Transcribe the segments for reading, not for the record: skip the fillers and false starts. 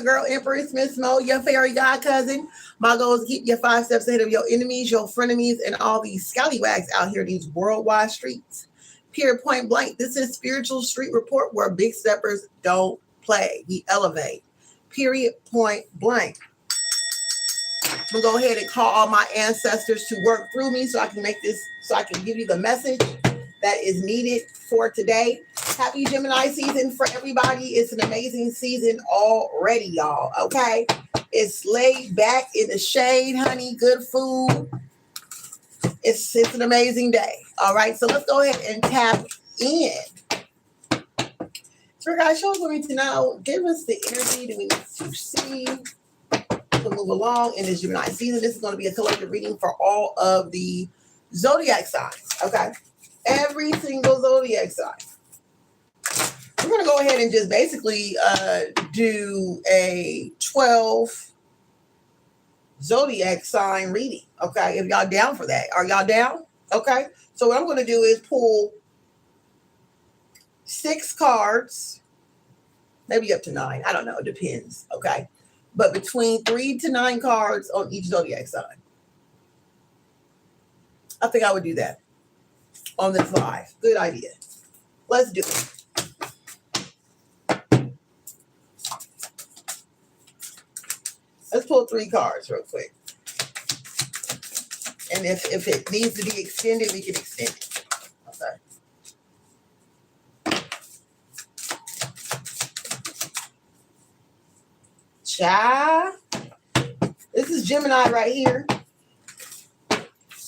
girl, Empress Miss Mo, your fairy god cousin. My goal is to keep you 5 steps ahead of your enemies, your frenemies, and all these scallywags out here, these worldwide streets. Period, point blank. This is Spiritual Street Report where big steppers don't play. We elevate. Period, point blank. I'm going to go ahead and call all my ancestors to work through me so I can make this, so I can give you the message that is needed for today. Happy Gemini season for everybody. It's an amazing season already, y'all. Okay. It's laid back in the shade, honey. Good food. It's an amazing day. All right. So let's go ahead and tap in. So guys, show us what we need to know. Give us the energy that we need to see to move along in this Gemini season. This is going to be a collective reading for all of the zodiac signs. Okay. Every single zodiac sign. We're going to go ahead and just basically do a 12 zodiac sign reading. Okay. If y'all down for that. Are y'all down? Okay. So what I'm going to do is pull 6 cards, maybe up to 9. I don't know. It depends. Okay. But between 3 to 9 cards on each zodiac sign. I think I would do that on this live. Good idea. Let's do it. Let's pull 3 cards real quick. And if it needs to be extended, we can extend it. Okay. Child. This is Gemini right here.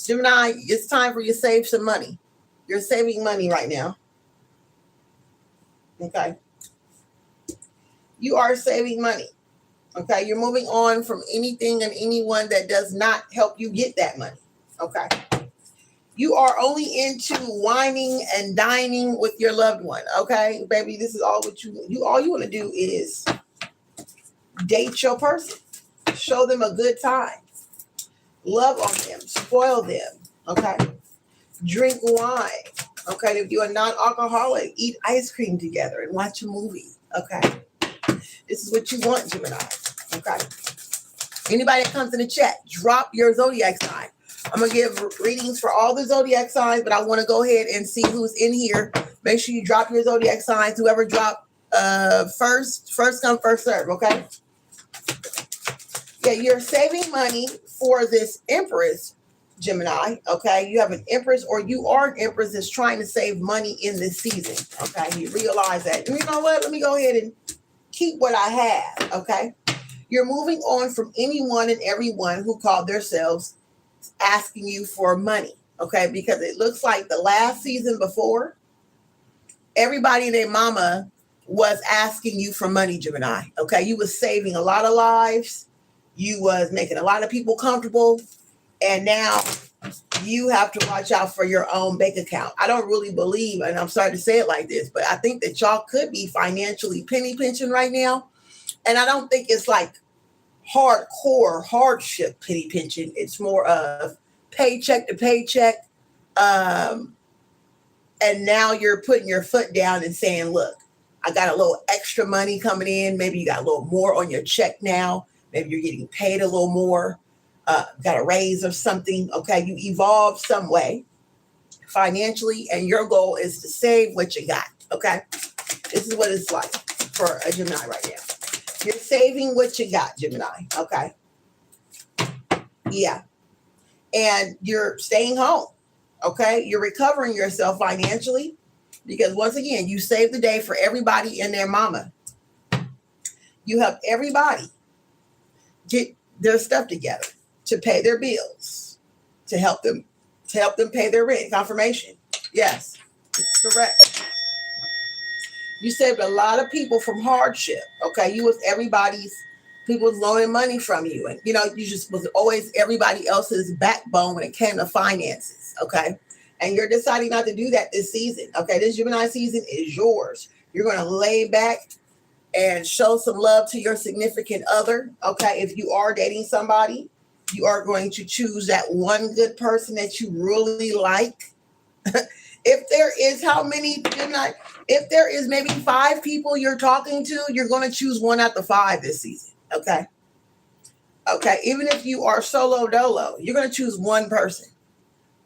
Gemini, it's time for you to save some money. You're saving money right now. Okay. You are saving money. Okay. You're moving on from anything and anyone that does not help you get that money. Okay. You are only into whining and dining with your loved one. Okay, baby, this is all what all you want to do is date your person. Show them a good time. Love on them. Spoil them. Okay. Drink wine. Okay. If you're a non-alcoholic, eat ice cream together and watch a movie. Okay. This is what you want, Gemini. Okay. Anybody that comes in the chat, drop your zodiac sign. I'm going to give readings for all the zodiac signs, but I want to go ahead and see who's in here. Make sure you drop your zodiac signs. Whoever dropped first come, first serve. Okay. Yeah, you're saving money for this Empress, Gemini. Okay. You have an Empress, or you are an Empress that's trying to save money in this season. Okay. You realize that. And you know what? Let me go ahead and keep what I have. Okay. You're moving on from anyone and everyone who called themselves asking you for money. Okay. Because it looks like the last season before, everybody and their mama was asking you for money, Gemini. Okay. You was saving a lot of lives. You was making a lot of people comfortable. And now you have to watch out for your own bank account. I don't really believe, and I'm sorry to say it like this, but I think that y'all could be financially penny pinching right now. And I don't think it's like hardcore hardship penny pinching. It's more of paycheck to paycheck. And now you're putting your foot down and saying, look, I got a little extra money coming in. Maybe you got a little more on your check now. Maybe you're getting paid a little more. Got a raise or something. Okay. You evolved some way financially, and your goal is to save what you got. Okay. This is what it's like for a Gemini right now. You're saving what you got, Gemini. Okay. Yeah. And you're staying home. Okay. You're recovering yourself financially because once again, you saved the day for everybody and their mama. You help everybody get their stuff together to pay their bills, to help them pay their rent. Confirmation. Yes, it's correct. You saved a lot of people from hardship. Okay. You was people was loaning money from you. And, you just was always everybody else's backbone when it came to finances. Okay. And you're deciding not to do that this season. Okay. This Gemini season is yours. You're going to lay back and show some love to your significant other. Okay. If you are dating somebody, you are going to choose that one good person that you really like If there is how many, Gemini? If there is maybe 5 people you're talking to, you're going to choose one out the 5 this season. Okay. Okay. Even if you are solo dolo, you're going to choose one person,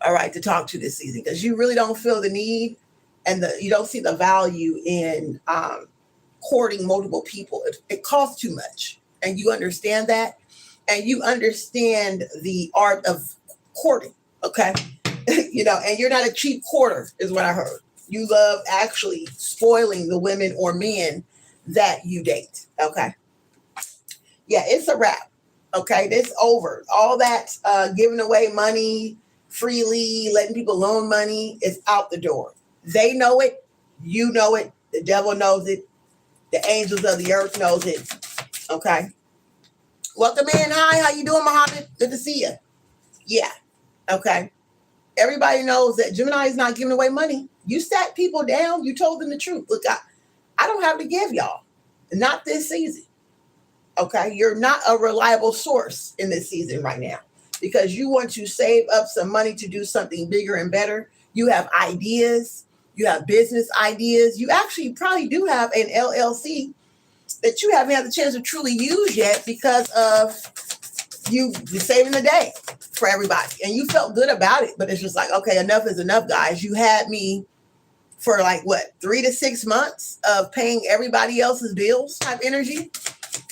all right, to talk to this season because you really don't feel the need and you don't see the value in courting multiple people. It costs too much. And you understand that. And you understand the art of courting. Okay. And you're not a cheap courter, is what I heard. You love actually spoiling the women or men that you date. Okay. Yeah, it's a wrap. Okay. This over. All that giving away money freely, letting people loan money is out the door. They know it. You know it. The devil knows it. The angels of the earth knows it. Okay. Welcome in. Hi. How you doing, Muhammad? Good to see you. Yeah. Okay. Everybody knows that Gemini is not giving away money. You sat people down. You told them the truth. Look, I don't have to give y'all. Not this season. Okay. You're not a reliable source in this season right now because you want to save up some money to do something bigger and better. You have ideas. You have business ideas. You actually probably do have an LLC that you haven't had the chance to truly use yet because of you're saving the day for everybody. And you felt good about it, but it's just like, okay, enough is enough, guys. You had me for 3 to 6 months of paying everybody else's bills type energy.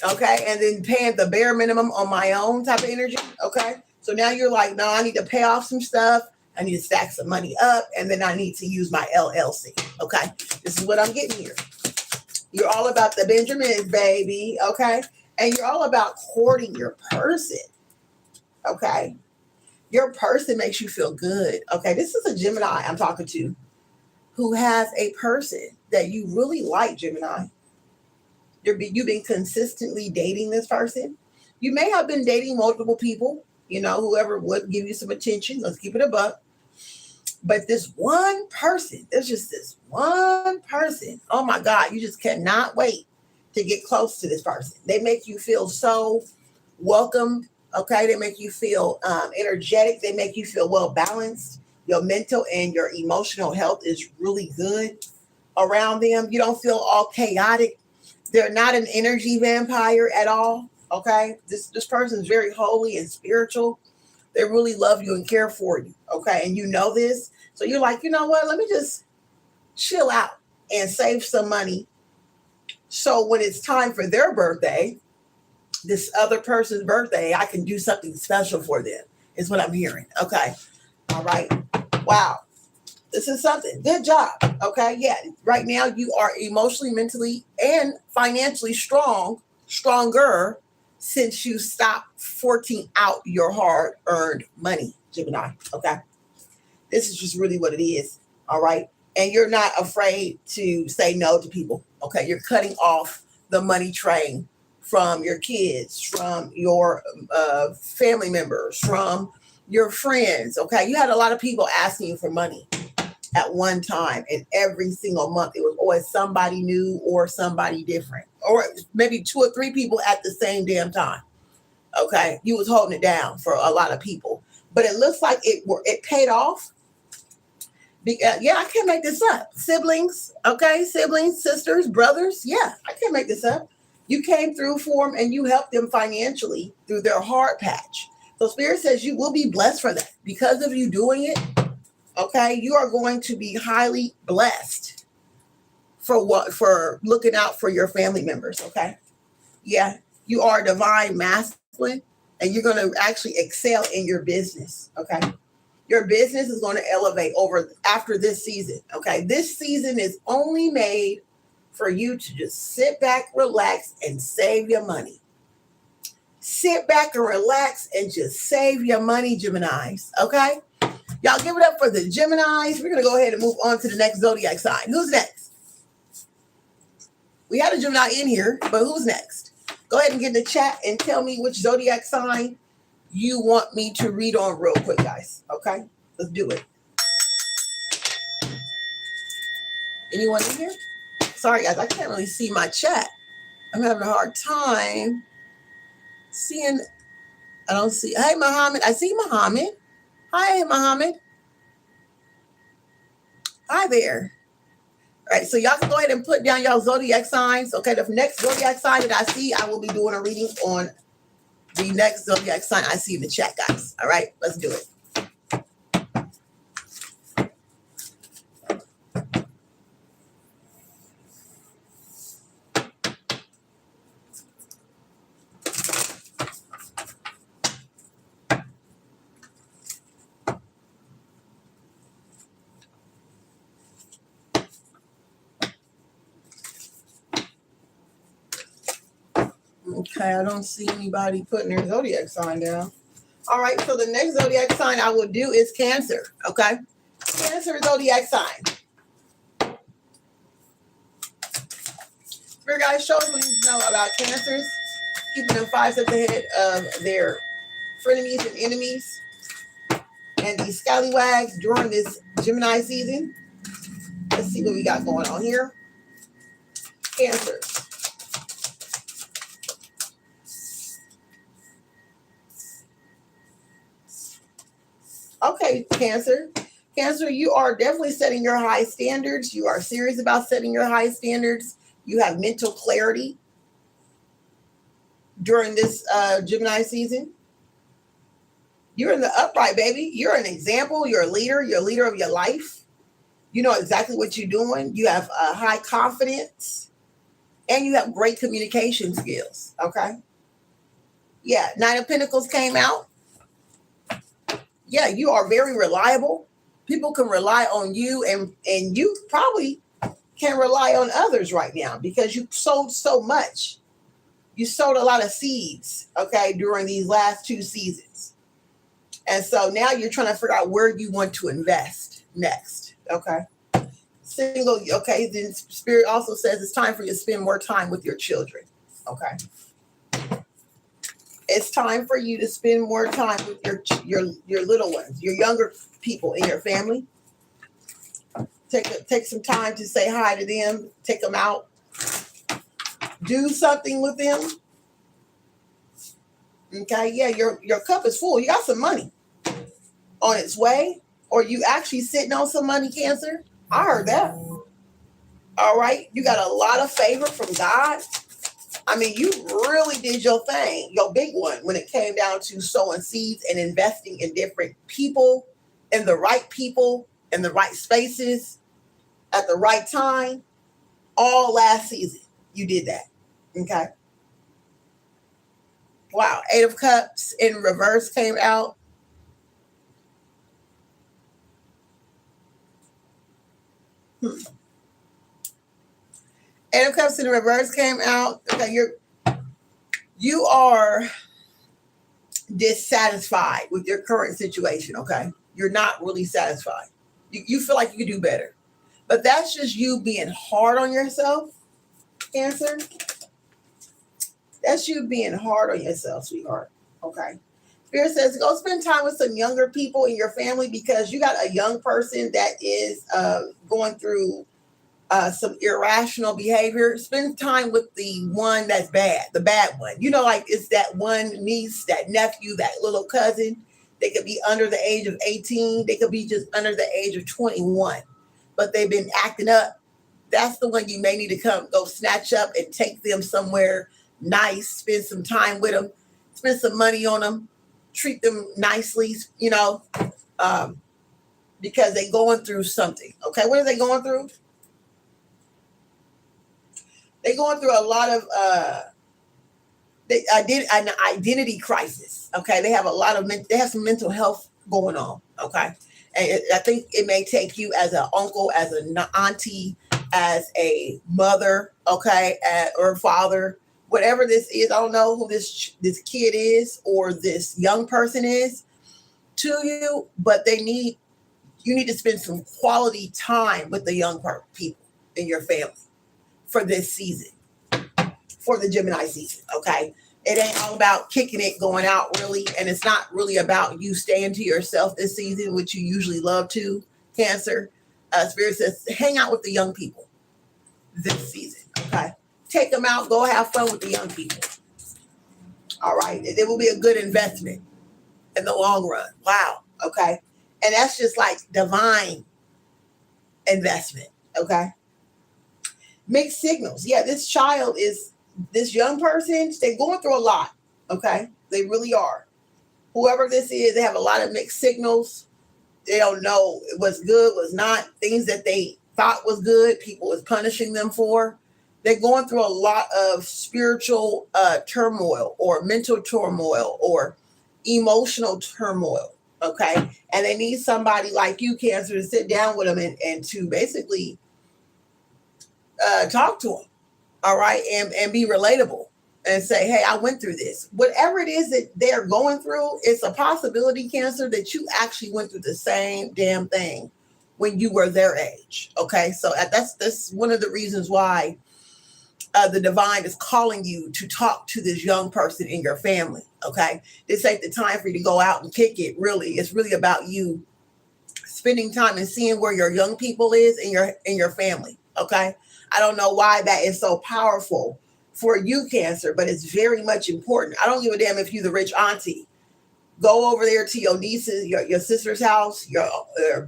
Okay. And then paying the bare minimum on my own type of energy. Okay. So now you're like, no, I need to pay off some stuff. I need to stack some money up. And then I need to use my LLC. Okay. This is what I'm getting here. You're all about the Benjamins, baby. Okay. And you're all about courting your person. Okay. Your person makes you feel good. Okay. This is a Gemini I'm talking to who has a person that you really like, Gemini. You've been consistently dating this person. You may have been dating multiple people, whoever would give you some attention. Let's keep it a buck. But this one person, there's just this one person. Oh my God, you just cannot wait to get close to this person. They make you feel so welcomed. Okay, they make you feel energetic. They make you feel well balanced. Your mental and your emotional health is really good around them. You don't feel all chaotic. They're not an energy vampire at all. Okay, this person is very holy and spiritual. They really love you and care for you. Okay. And you know this. So you're like, you know what? Let me just chill out and save some money. So when it's time for their birthday, this other person's birthday, I can do something special for them, is what I'm hearing. Okay. All right. Wow. This is something. Good job. Okay. Yeah. Right now you are emotionally, mentally, and financially stronger since you stopped forking out your hard-earned money, Gemini. Okay. This is just really what it is. All right. And you're not afraid to say no to people. Okay. You're cutting off the money train from your kids, from your family members, from your friends. Okay. You had a lot of people asking you for money at one time, and every single month it was always somebody new or somebody different, or maybe 2 or 3 people at the same damn time. Okay. You was holding it down for a lot of people, but it looks like it paid off. Yeah, I can't make this up. Siblings. Okay. Siblings, sisters, brothers. Yeah, I can't make this up. You came through for them and you helped them financially through their hard patch. So Spirit says you will be blessed for that because of you doing it. Okay, you are going to be highly blessed for looking out for your family members. Okay, yeah, you are divine masculine, and you're going to actually excel in your business. Okay, your business is going to elevate after this season. Okay, this season is only made for you to just sit back, relax, and save your money. Sit back and relax and just save your money, Geminis. Okay. Y'all give it up for the Geminis. We're going to go ahead and move on to the next zodiac sign. Who's next? We had a Gemini in here, but who's next? Go ahead and get in the chat and tell me which zodiac sign you want me to read on real quick, guys. Okay? Let's do it. Anyone in here? Sorry, guys. I can't really see my chat. I'm having a hard time seeing. I don't see. Hey, Muhammad. I see Muhammad. Hi, Muhammad. Hi there. All right, so y'all can go ahead and put down y'all zodiac signs. Okay, the next zodiac sign that I see, I will be doing a reading on the next zodiac sign I see in the chat, guys. All right, let's do it. Okay, I don't see anybody putting their zodiac sign down. All right, so the next zodiac sign I will do is Cancer. Okay, Cancer zodiac sign. Spirit guys, show us what you know about Cancers, keeping them 5 steps ahead of their frenemies and enemies and these scallywags during this Gemini season. Let's see what we got going on here. Cancer. Okay, Cancer. Cancer, you are definitely setting your high standards. You are serious about setting your high standards. You have mental clarity during this Gemini season. You're in the upright, baby. You're an example. You're a leader. You're a leader of your life. You know exactly what you're doing. You have high confidence and you have great communication skills. Okay. Yeah. 9 of Pentacles came out. Yeah, you are very reliable. People can rely on you, and you probably can rely on others right now because you sold so much. You sowed a lot of seeds, okay, during these last 2 seasons. And so now you're trying to figure out where you want to invest next, okay? Single, okay, then Spirit also says it's time for you to spend more time with your children, okay? It's time for you to spend more time with your little ones, your younger people in your family. Take some time to say hi to them. Take them out. Do something with them. Okay, yeah, your cup is full. You got some money on its way, or you actually sitting on some money, Cancer. I heard that. All right, you got a lot of favor from God. I mean, you really did your thing, your big one, when it came down to sowing seeds and investing in different people, in the right spaces, at the right time. All last season, you did that. Okay. Wow. 8 of Cups in reverse came out. Eight of Cups in reverse came out. Okay, you are dissatisfied with your current situation, okay? You're not really satisfied. You feel like you could do better. But that's just you being hard on yourself, Cancer. That's you being hard on yourself, sweetheart, okay? Spirit says go spend time with some younger people in your family because you got a young person that is going through some irrational behavior. Spend time with the one that's bad, the bad one. You know, like it's that one niece, that nephew, that little cousin. They could be under the age of 18. They could be just under the age of 21, but they've been acting up. That's the one you may need to go snatch up and take them somewhere nice, spend some time with them, spend some money on them, treat them nicely, you know, because they're going through something. Okay, what are they going through? They're going through a lot of an identity crisis. Okay, they have a lot of they have some mental health going on. Okay, and I think it may take you as an uncle, as an auntie, as a mother, okay, or father, whatever this is. I don't know who this kid is or this young person is to you, but you need to spend some quality time with the young people in your family for this season, for the Gemini season, okay? It ain't all about kicking it, going out really, and it's not really about you staying to yourself this season, which you usually love to, Cancer. Spirit says hang out with the young people this season, okay? Take them out, go have fun with the young people. All right, it will be a good investment in the long run. Wow, okay? And that's just like divine investment. Okay. Mixed signals. Yeah, this young person, they're going through a lot. Okay. They really are. Whoever this is, they have a lot of mixed signals. They don't know what's good, what's not. Things that they thought was good, people was punishing them for. They're going through a lot of spiritual turmoil or mental turmoil or emotional turmoil. Okay. And they need somebody like you, Cancer, to sit down with them and to basically talk to them. All right. And be relatable and say, hey, I went through this. Whatever it is that they're going through, it's a possibility, Cancer, that you actually went through the same damn thing when you were their age. Okay. So that's one of the reasons why the divine is calling you to talk to this young person in your family. Okay. This ain't the time for you to go out and kick it. Really. It's really about you spending time and seeing where your young people is in your family. Okay. I don't know why that is so powerful for you, Cancer, but it's very much important. I don't give a damn if you're the rich auntie. Go over there to your niece's, your sister's house, your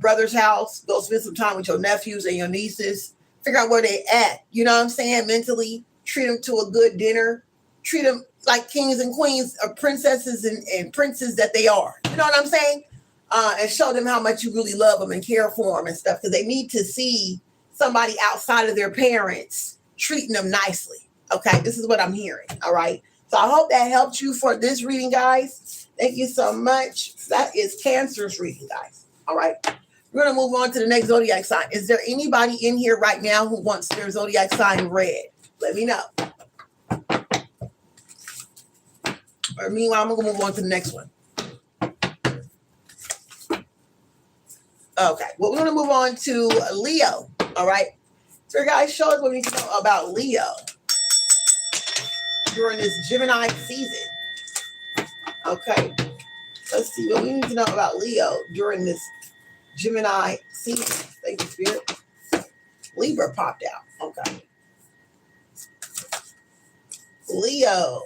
brother's house. Go spend some time with your nephews and your nieces. Figure out where they at. You know what I'm saying? Mentally, treat them to a good dinner. Treat them like kings and queens or princesses and princes that they are. You know what I'm saying? And show them how much you really love them and care for them and stuff, because they need to see somebody outside of their parents treating them nicely. Okay, this is what I'm hearing. All right. So I hope that helped you for this reading, guys. Thank you so much. That is Cancer's reading, guys. All right. We're going to move on to the next zodiac sign. Is there anybody in here right now who wants their zodiac sign read? Let me know. Or meanwhile, I'm going to move on to the next one. Okay. Well, we're going to move on to Leo. All right. So, guys, show us what we need to know about Leo during this Gemini season. Okay. Let's see what we need to know about Leo during this Gemini season. Thank you, Spirit. Libra popped out. Okay. Leo.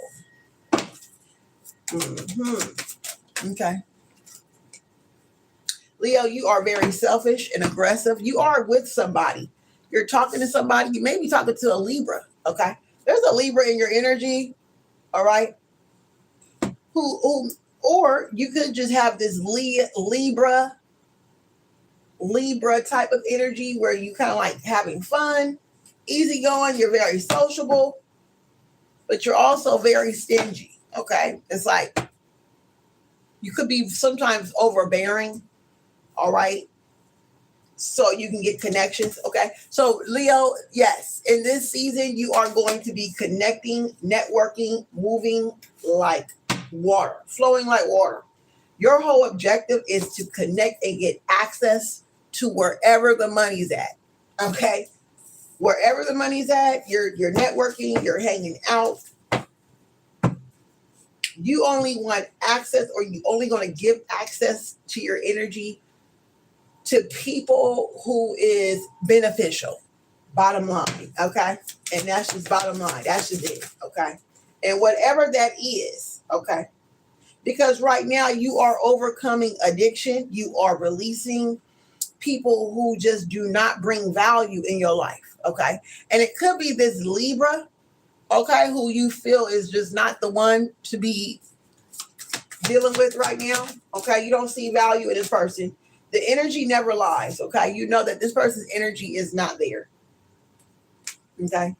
Okay. Leo, you are very selfish and aggressive. You are with somebody. You're talking to somebody. You may be talking to a Libra. Okay. There's a Libra in your energy. All right. Who or you could just have this Libra type of energy where you kind of like having fun, easygoing. You're very sociable, but you're also very stingy. Okay. It's like you could be sometimes overbearing. All right. So you can get connections. Okay. So Leo, yes, in this season, you are going to be connecting, networking, moving like water, flowing like water. Your whole objective is to connect and get access to wherever the money's at. Okay. Wherever the money's at, you're networking, you're hanging out. You only want access, or you only going to give access to your energy to people who is beneficial, bottom line, okay? And that's just bottom line. That's just it, okay? And whatever that is, okay? Because right now you are overcoming addiction. You are releasing people who just do not bring value in your life, okay? And it could be this Libra, okay, who you feel is just not the one to be dealing with right now, okay? You don't see value in this person. The energy never lies, okay? You know that this person's energy is not there, okay?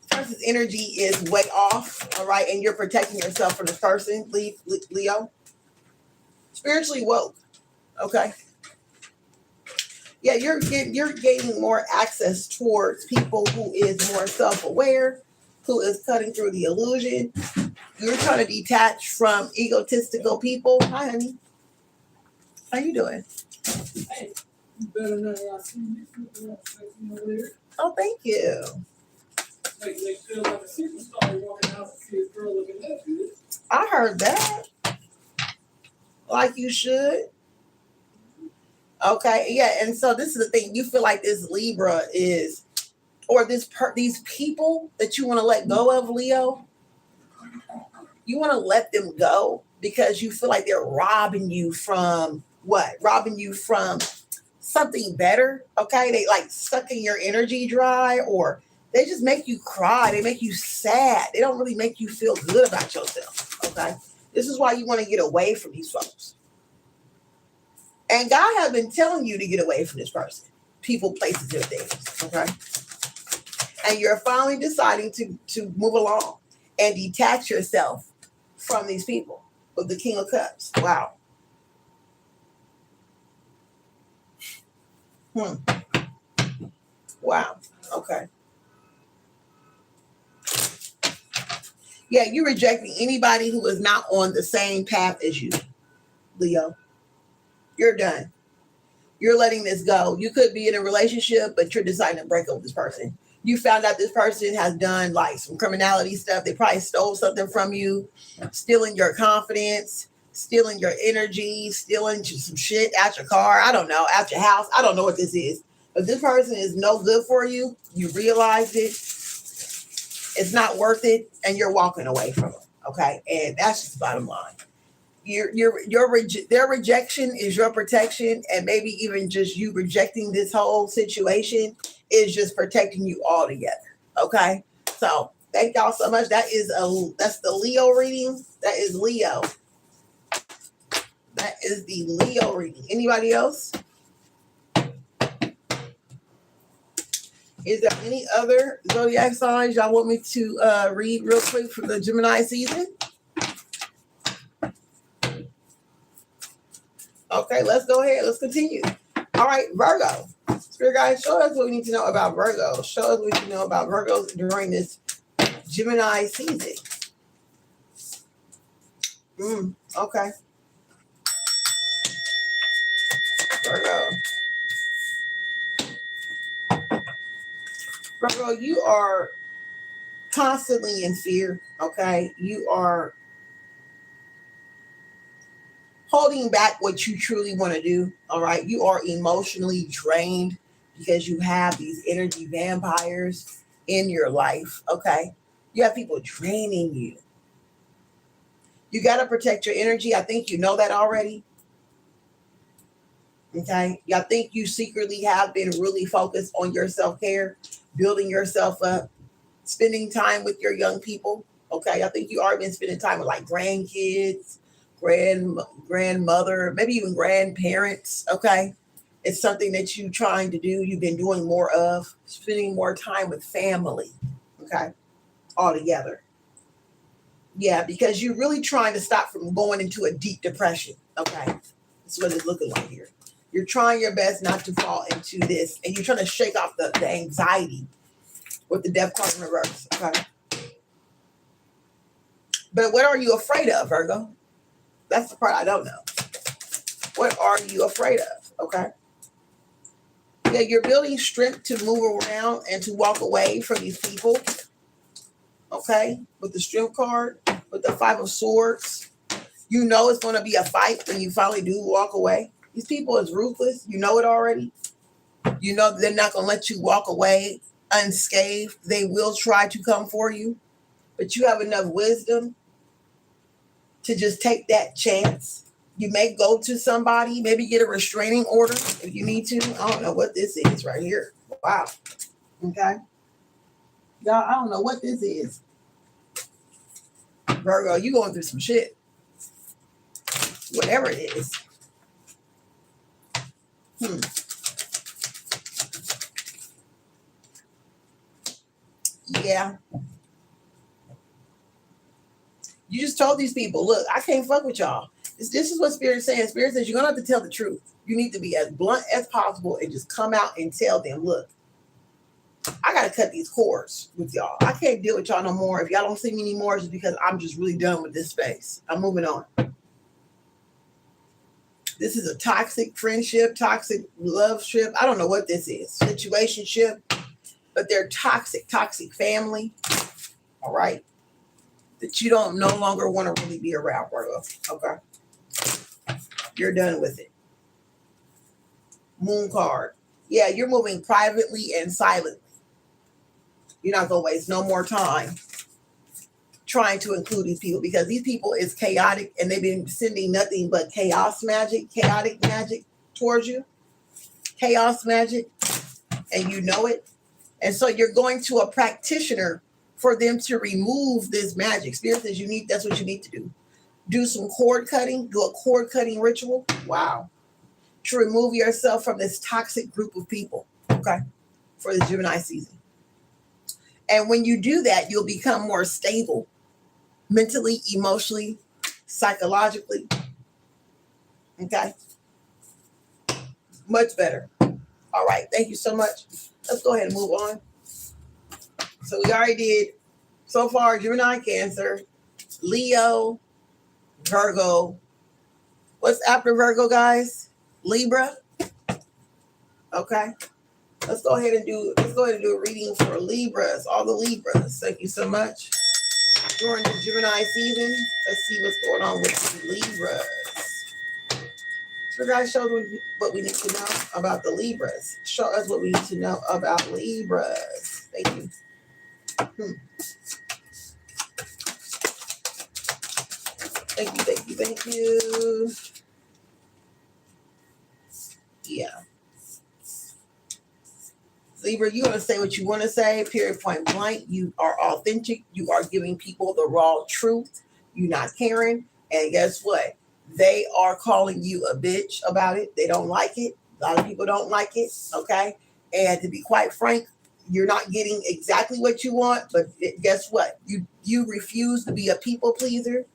This person's energy is way off, all right? And you're protecting yourself from this person, Leo. Spiritually woke, okay? Yeah, you're gaining more access towards people who is more self-aware, who is cutting through the illusion. You're trying to detach from egotistical people. Hi, honey. How you doing? Hey, you better know I see you over there. Oh, thank you. Make you feel like a superstar walking out and see a girl looking that good. I heard that. Like you should. Okay, yeah, and so this is the thing. You feel like this Libra is, or these people that you want to let go of, Leo. You want to let them go because you feel like they're robbing you from what? Robbing you from something better. Okay. They like sucking your energy dry, or they just make you cry. They make you sad. They don't really make you feel good about yourself. Okay. This is why you want to get away from these folks. And God has been telling you to get away from this person, people, places, and things. Okay. And you're finally deciding to move along and detach yourself from these people with the King of Cups. Wow. Wow. Okay. Yeah, you're rejecting anybody who is not on the same path as you, Leo. You're done. You're letting this go. You could be in a relationship, but you're deciding to break up with this person. You found out this person has done like some criminality stuff. They probably stole something from you, stealing your confidence, stealing your energy, stealing some shit out your car. I don't know, out your house. I don't know what this is. But this person is no good for you. You realized it. It's not worth it, and you're walking away from them. Okay, and that's just the bottom line. Their rejection is your protection, and maybe even just you rejecting this whole situation is just protecting you all together. Okay, so thank y'all so much. That's the Leo reading. That is Leo. That is the Leo reading. Anybody else? Is there any other zodiac signs y'all want me to read real quick for the Gemini season? Okay, let's go ahead. Let's continue. All right, Virgo. Spirit guys, show us what we need to know about Virgo. Show us what you know about Virgos during this Gemini season. Okay. Virgo. Virgo, you are constantly in fear, okay? You are holding back what you truly want to do, all right? You are emotionally drained because you have these energy vampires in your life, okay? You have people draining you. You got to protect your energy. I think you know that already. Okay. I think you secretly have been really focused on your self-care, building yourself up, spending time with your young people. Okay. I think you already been spending time with like grandkids, grandmother, maybe even grandparents. Okay. It's something that you're trying to do. You've been doing more of, spending more time with family. Okay. All together. Yeah, because you're really trying to stop from going into a deep depression. Okay. That's what it's looking like here. You're trying your best not to fall into this, and you're trying to shake off the anxiety with the death card in reverse. Okay. But what are you afraid of, Virgo? That's the part I don't know. What are you afraid of? Okay. Yeah, you're building strength to move around and to walk away from these people. Okay. With the strength card, with the 5 of Swords. You know it's going to be a fight when you finally do walk away. These people is ruthless. You know it already. You know they're not going to let you walk away unscathed. They will try to come for you. But you have enough wisdom to just take that chance. You may go to somebody, maybe get a restraining order if you need to. I don't know what this is right here. Wow. Okay. Y'all, I don't know what this is. Virgo, you going through some shit. Whatever it is. Yeah. You just told these people, look, I can't fuck with y'all. This is what Spirit's saying. Spirit says you're going to have to tell the truth. You need to be as blunt as possible and just come out and tell them, look, I got to cut these cords with y'all. I can't deal with y'all no more. If y'all don't see me anymore, it's because I'm just really done with this space. I'm moving on. This is a toxic friendship, toxic love ship. I don't know what this is. Situationship. But they're toxic family. All right. That you don't no longer want to really be around, Virgo. Okay. You're done with it. Moon card. Yeah, you're moving privately and silently. You're not going to waste no more time trying to include these people, because these people is chaotic and they've been sending nothing but chaotic magic towards you. chaos magic, and you know it. And so you're going to a practitioner for them to remove this magic. Spirit says that's what you need to do. Do some cord cutting, do a cord cutting ritual. Wow. To remove yourself from this toxic group of people, okay, for the Gemini season. And when you do that, you'll become more stable mentally, emotionally, psychologically, okay? Much better. All right, thank you so much. Let's go ahead and move on. So we already did, so far, Gemini, Cancer, Leo, Virgo. What's after Virgo, guys? Libra. Okay. Let's go ahead and do a reading for Libras, all the Libras. Thank you so much. During the Gemini season, let's see what's going on with the Libras. So guys, show them what we need to know about the Libras. Show us what we need to know about Libras. Thank you. Thank you. Yeah. Libra, you're going to say what you want to say, period, point blank. You are authentic. You are giving people the raw truth. You're not caring. And guess what? They are calling you a bitch about it. They don't like it. A lot of people don't like it. Okay. And to be quite frank, you're not getting exactly what you want. But guess what? You refuse to be a people pleaser.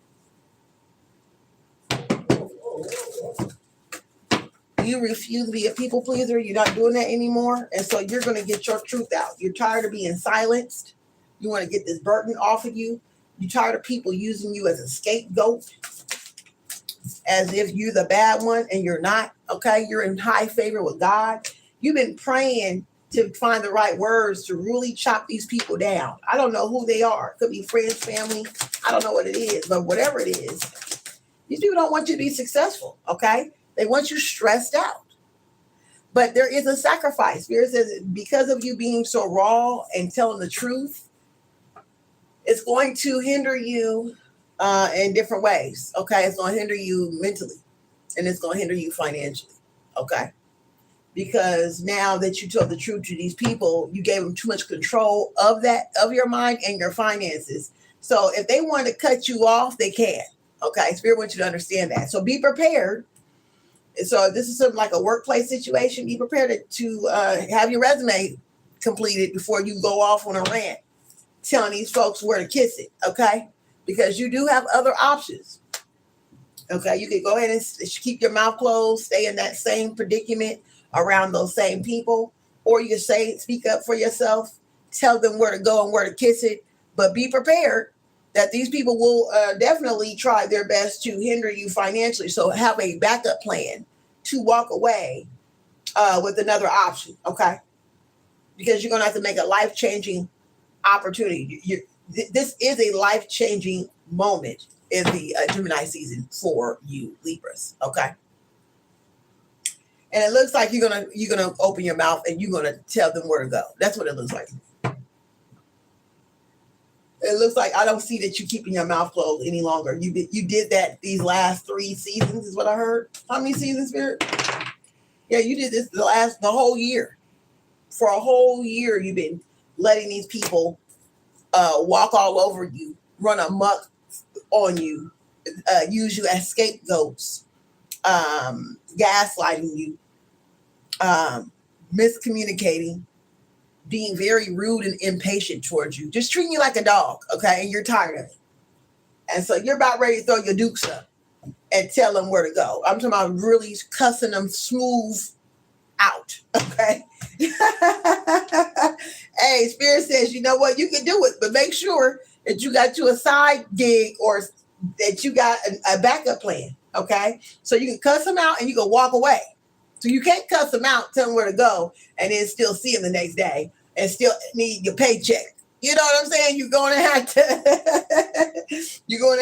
You refuse to be a people pleaser. You're not doing that anymore. And so you're going to get your truth out. You're tired of being silenced. You want to get this burden off of you. You're tired of people using you as a scapegoat, as if you're the bad one, and you're not. Okay. You're in high favor with God. You've been praying to find the right words to really chop these people down. I don't know who they are. Could be friends, family. I don't know what it is, but whatever it is, these people don't want you to be successful. Okay. They want you stressed out. But there is a sacrifice. Spirit says because of you being so raw and telling the truth, it's going to hinder you in different ways. Okay. It's going to hinder you mentally, and it's going to hinder you financially. Okay. Because now that you told the truth to these people, you gave them too much control of your mind and your finances. So if they want to cut you off, they can. Okay. Spirit wants you to understand that. So be prepared. So this is something like a workplace situation. Be prepared to have your resume completed before you go off on a rant telling these folks where to kiss it, okay? Because you do have other options, okay? You can go ahead and keep your mouth closed, stay in that same predicament around those same people, or you can speak up for yourself, tell them where to go and where to kiss it, but be prepared that these people will definitely try their best to hinder you financially. So have a backup plan to walk away with another option, okay? Because you're going to have to make a life-changing opportunity. This is a life-changing moment in the Gemini season for you, Libras, okay? And it looks like you're gonna open your mouth and you're gonna tell them where to go. That's what it looks like. It looks like I don't see that you're keeping your mouth closed any longer. You did that these last 3 seasons is what I heard. How many seasons, Spirit? Yeah, you did this the whole year. For a whole year, you've been letting these people walk all over you, run amok on you, use you as scapegoats, gaslighting you, miscommunicating, being very rude and impatient towards you, just treating you like a dog, okay? And you're tired of it. And so you're about ready to throw your dukes up and tell them where to go. I'm talking about really cussing them smooth out, okay? Hey, Spirit says, you know what? You can do it, but make sure that you got you a side gig or that you got a backup plan, okay? So you can cuss them out and you can walk away. So you can't cuss them out, tell them where to go, and then still see them the next day and still need your paycheck. You know what I'm saying? You're going to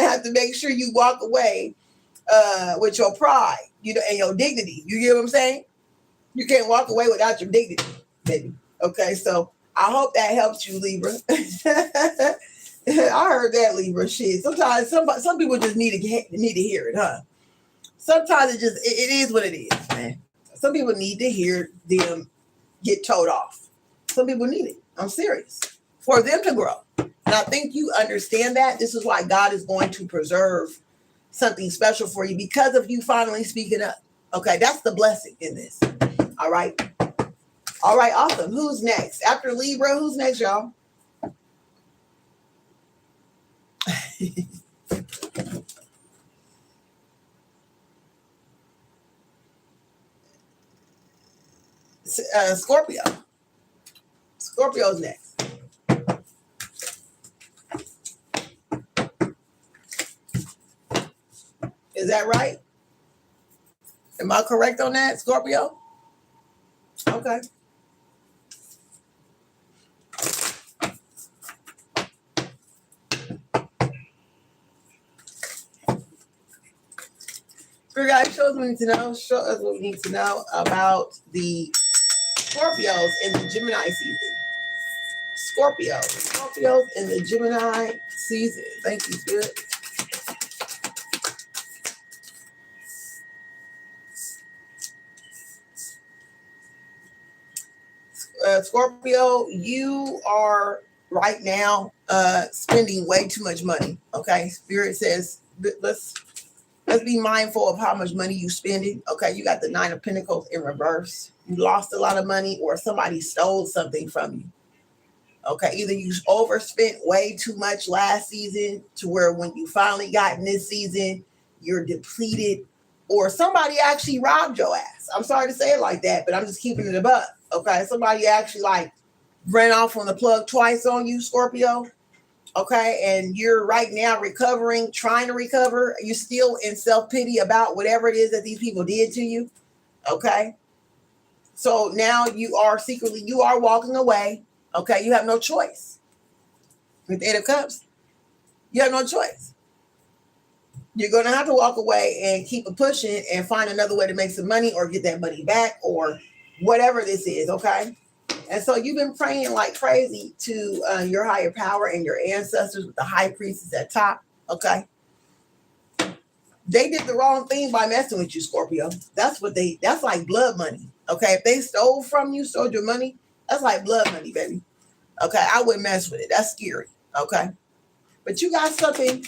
have to make sure you walk away with your pride, and your dignity. You get what I'm saying? You can't walk away without your dignity, baby. Okay, so I hope that helps you, Libra. I heard that, Libra. Shit. Sometimes some people just need to hear it, huh? Sometimes it is what it is, man. Some people need to hear them get told off. Some people need it. I'm serious. For them to grow. And I think you understand that. This is why God is going to preserve something special for you because of you finally speaking up. Okay, that's the blessing in this. All right. All right, awesome. Who's next? After Libra, who's next, y'all? Scorpio. Scorpio's next. Is that right? Am I correct on that, Scorpio? Okay. Spirit guide, show us what we need to know. Show us what we need to know about the Scorpios in the Gemini season. Scorpios in the Gemini season. Thank you, Spirit. Scorpio, you are right now spending way too much money. Okay, Spirit says let's be mindful of how much money you spending. Okay, you got the 9 of Pentacles in reverse. You lost a lot of money, or somebody stole something from you. Okay, either you overspent way too much last season to where when you finally got in this season, you're depleted, or somebody actually robbed your ass. I'm sorry to say it like that, but I'm just keeping it above. Okay, somebody actually like ran off on the plug twice on you, Scorpio. Okay, and you're right now recovering, trying to recover. You're still in self-pity about whatever it is that these people did to you. Okay, so now you are walking away. Okay, you have no choice. With the 8 of Cups, you have no choice. You're going to have to walk away and keep it pushing and find another way to make some money or get that money back or whatever this is, okay? And so you've been praying like crazy to your higher power and your ancestors with the high priestess at top, okay? They did the wrong thing by messing with you, Scorpio. That's like blood money, okay? If they stole your money, that's like blood money, baby. Okay, I wouldn't mess with it. That's scary, okay? But you got something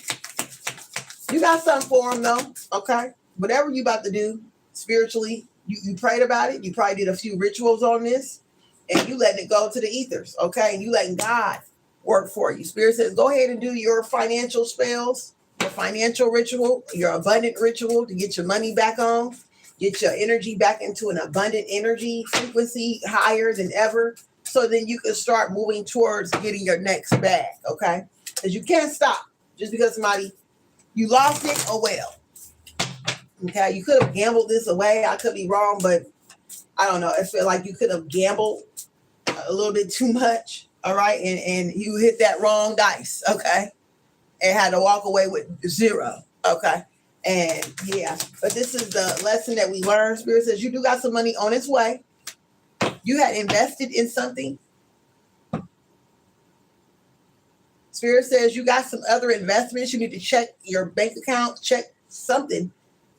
for them, though, okay? Whatever you about to do spiritually, you prayed about it. You probably did a few rituals on this, and you letting it go to the ethers, okay? You letting God work for you. Spirit says, go ahead and do your financial spells, your financial ritual, your abundant ritual to get your money back on, get your energy back into an abundant energy frequency higher than ever, so then you can start moving towards getting your next bag, okay? Because you can't stop just because you lost it, oh well. Okay, you could have gambled this away. I could be wrong, but I don't know. I feel like you could have gambled a little bit too much, all right? And you hit that wrong dice, okay? And had to walk away with 0, okay? And yeah, but this is the lesson that we learned. Spirit says you do got some money on its way. You had invested in something. Spirit says you got some other investments. You need to check your bank account, check something.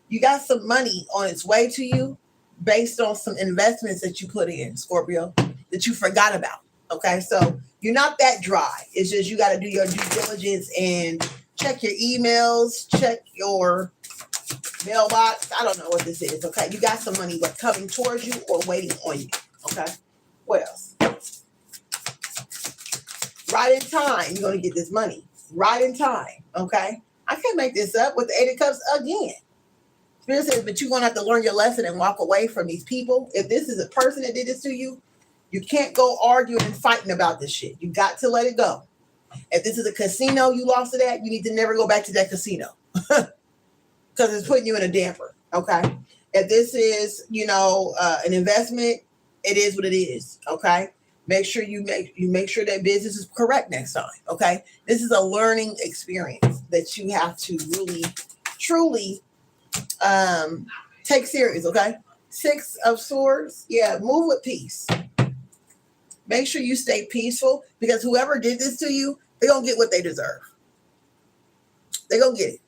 You got some money on its way to you based on some investments that you put in, Scorpio, that you forgot about. Okay, so you're not that dry. It's just you got to do your due diligence and check your emails, check your mailbox. I don't know what this is. Okay, you got some money but coming towards you or waiting on you. Okay, what else? Right in time, you're going to get this money. Right in time, okay? I can't make this up with the 8 of Cups again. Spirit says, but you're going to have to learn your lesson and walk away from these people. If this is a person that did this to you, you can't go arguing and fighting about this shit. You got to let it go. If this is a casino you lost it at, you need to never go back to that casino. Because it's putting you in a damper, okay? If this is, an investment, it is what it is, okay? Make sure you make sure that business is correct next time, okay? This is a learning experience that you have to really, truly take serious, okay? 6 of Swords, yeah, move with peace. Make sure you stay peaceful because whoever did this to you, they're going to get what they deserve. They're going to get it.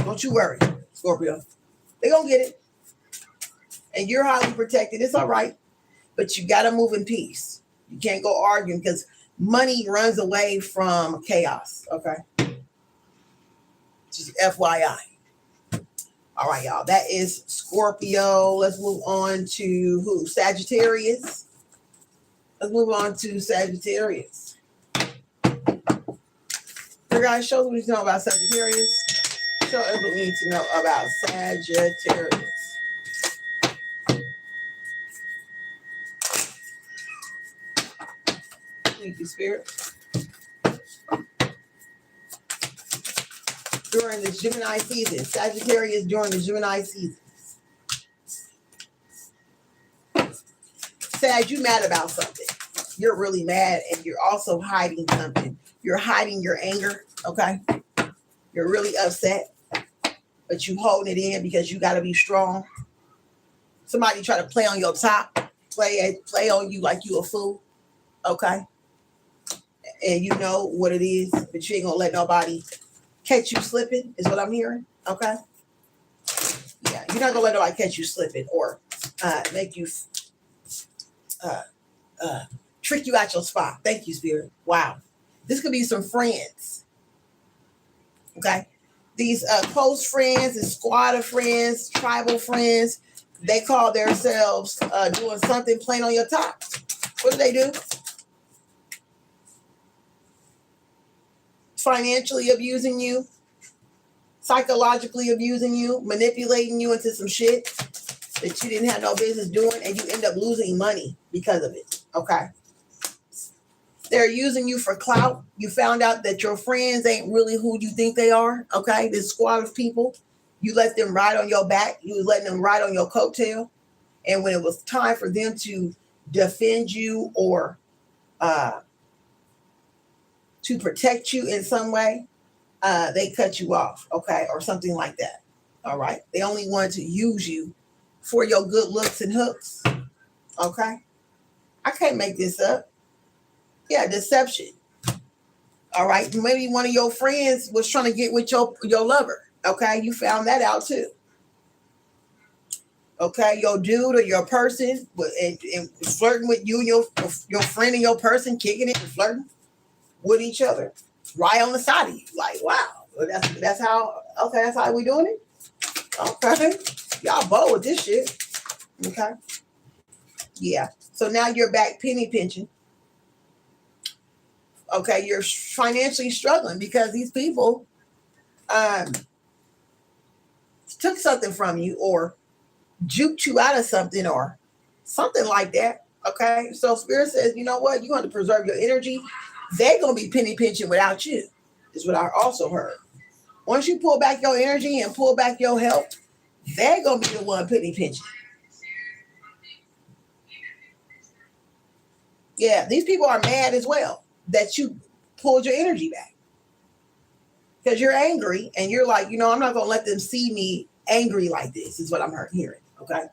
Don't you worry, Scorpio. They're going to get it. And you're highly protected. It's all right. But you got to move in peace. You can't go arguing because money runs away from chaos. Okay. Just FYI. All right, y'all. That is Scorpio. Let's move on to who? Sagittarius. Let's move on to Sagittarius. You guys, show us what you know about Sagittarius. Show us what we need to know about Sagittarius. Thank you, Spirit. During the Gemini season, Sagittarius during the Gemini season. Sag, you mad about something. You're really mad and you're also hiding something. You're hiding your anger, okay? You're really upset, but you holding it in because you got to be strong. Somebody try to play on your top, play on you like you a fool, okay? And you know what it is, but you ain't going to let nobody catch you slipping, is what I'm hearing, okay? Yeah, you're not going to let nobody catch you slipping or make you trick you out your spot. Thank you, Spirit. Wow. This could be some friends. Okay. These close friends and squad of friends, tribal friends, they call themselves doing something playing on your top. What do? Financially abusing you, psychologically abusing you, manipulating you into some shit that you didn't have no business doing, and you end up losing money because of it. Okay. They're using you for clout. You found out that your friends ain't really who you think they are. Okay. This squad of people, you let them ride on your back. You was letting them ride on your coattail. And when it was time for them to defend you or to protect you in some way, they cut you off. Okay. Or something like that. All right. They only wanted to use you for your good looks and hooks. Okay. I can't make this up. Yeah, deception. All right. Maybe one of your friends was trying to get with your lover. Okay. You found that out too. Okay. Your dude or your person and flirting with you and your friend and your person, kicking it and flirting with each other right on the side of you. Like, wow. That's how, okay, that's how we doing it? Okay. Y'all bold with this shit. Okay. Yeah. So now you're back penny pinching. Okay, you're financially struggling because these people took something from you or juked you out of something or something like that. Okay, so Spirit says, you know what? You want to preserve your energy. They're going to be penny pinching without you, is what I also heard. Once you pull back your energy and pull back your health, they're going to be the one penny pinching. Yeah, these people are mad as well that you pulled your energy back because you're angry and you're like, I'm not going to let them see me angry like this is what I'm hearing. Okay.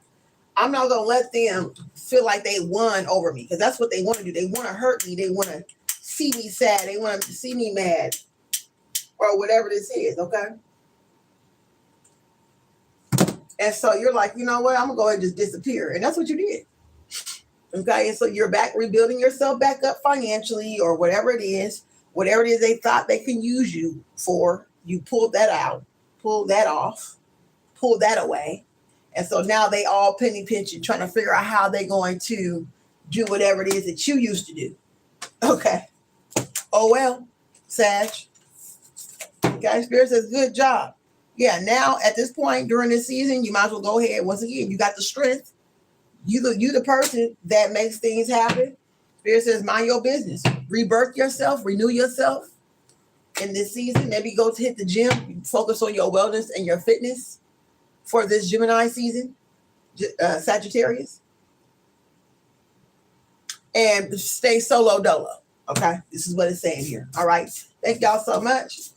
I'm not going to let them feel like they won over me because that's what they want to do. They want to hurt me. They want to see me sad. They want to see me mad or whatever this is. Okay. And so you're like, you know what? I'm going to go ahead and just disappear. And that's what you did. Okay. And so you're back rebuilding yourself back up financially or whatever it is they thought they can use you for. You pulled that out, pulled that off, pulled that away. And so now they all penny pinching, trying to figure out how they're going to do whatever it is that you used to do. Okay. Oh, well, Sag. Okay. Spirit says, good job. Yeah. Now at this point during this season, you might as well go ahead. Once again, you got the strength. You the person that makes things happen. Spirit says, mind your business. Rebirth yourself, renew yourself in this season. Maybe go to hit the gym, focus on your wellness and your fitness for this Gemini season, Sagittarius. And stay solo dolo. Okay, this is what it's saying here. All right, thank y'all so much.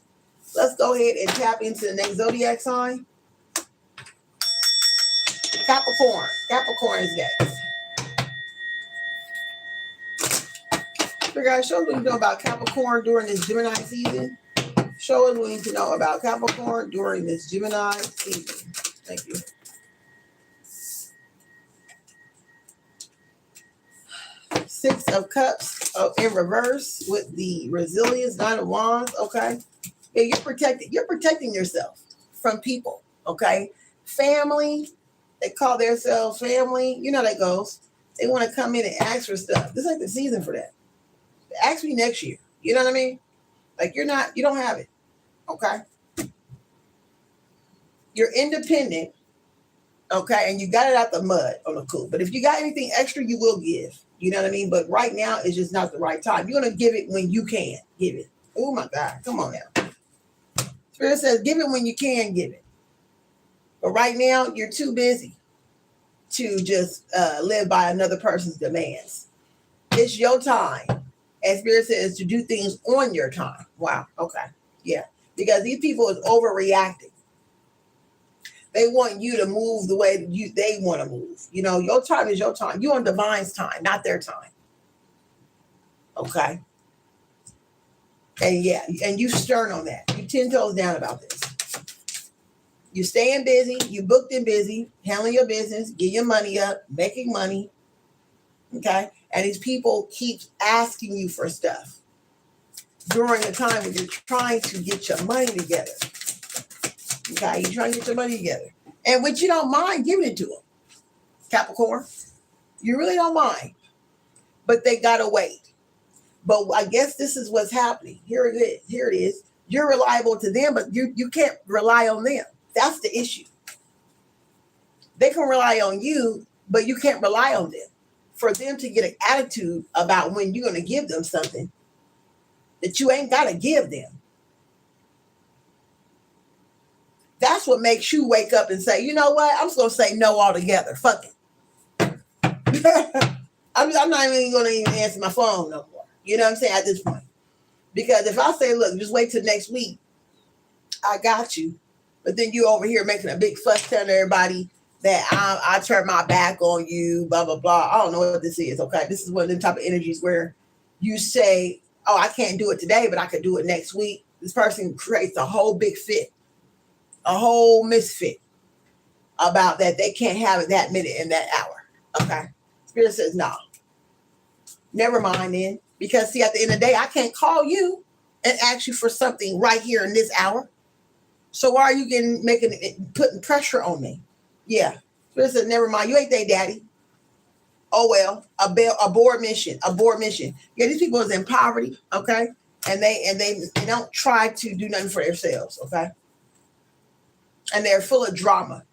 Let's go ahead and tap into the next zodiac sign. Capricorn. Capricorn is next. So guys, show us what you know about Capricorn during this Gemini season. Show us what you need to know about Capricorn during this Gemini season. Thank you. Six of Cups in reverse with the resilience, Nine of Wands. Okay. Yeah, you're protected. You're protecting yourself from people. Okay. Family, they call themselves family. You know how that goes. They want to come in and ask for stuff. This is like the season for that. Ask me next year. You know what I mean? Like you don't have it. Okay. You're independent. Okay. And you got it out the mud on the cool. But if you got anything extra, you will give. You know what I mean? But right now, it's just not the right time. You're going to give it when you can give it. Oh my God. Come on now. Spirit says, give it when you can give it. But right now, you're too busy to just live by another person's demands. It's your time. And Spirit says to do things on your time. Wow. Okay. Yeah. Because these people is overreacting. They want you to move the way they want to move. You know, your time is your time. You're on divine's time, not their time. Okay. And yeah, and you stern on that. You 10 toes down about this. You staying busy, you booked and busy, handling your business, get your money up, making money. Okay. And these people keep asking you for stuff during the time when you're trying to get your money together. Okay, you're trying to get your money together. And which you don't mind giving it to them. Capricorn. You really don't mind. But they gotta wait. But I guess this is what's happening. Here it is. You're reliable to them, but you can't rely on them. That's the issue. They can rely on you, but you can't rely on them. For them to get an attitude about when you're gonna give them something that you ain't gotta give them. That's what makes you wake up and say, you know what? I'm just going to say no altogether. Fuck it. I'm not even going to even answer my phone no more. You know what I'm saying? At this point. Because if I say, look, just wait till next week, I got you. But then you over here making a big fuss telling everybody that I turn my back on you, blah, blah, blah. I don't know what this is, okay? This is one of the type of energies where you say, oh, I can't do it today, but I could do it next week. This person creates a whole big fit. A whole misfit about that they can't have it that minute in that hour. Okay. Spirit says no. Never mind then. Because see, at the end of the day, I can't call you and ask you for something right here in this hour. So why are you putting pressure on me? Yeah. Spirit says, never mind. You ain't their daddy. Oh well. A board mission. Yeah, these people is in poverty, okay? And they don't try to do nothing for themselves, okay? And they're full of drama.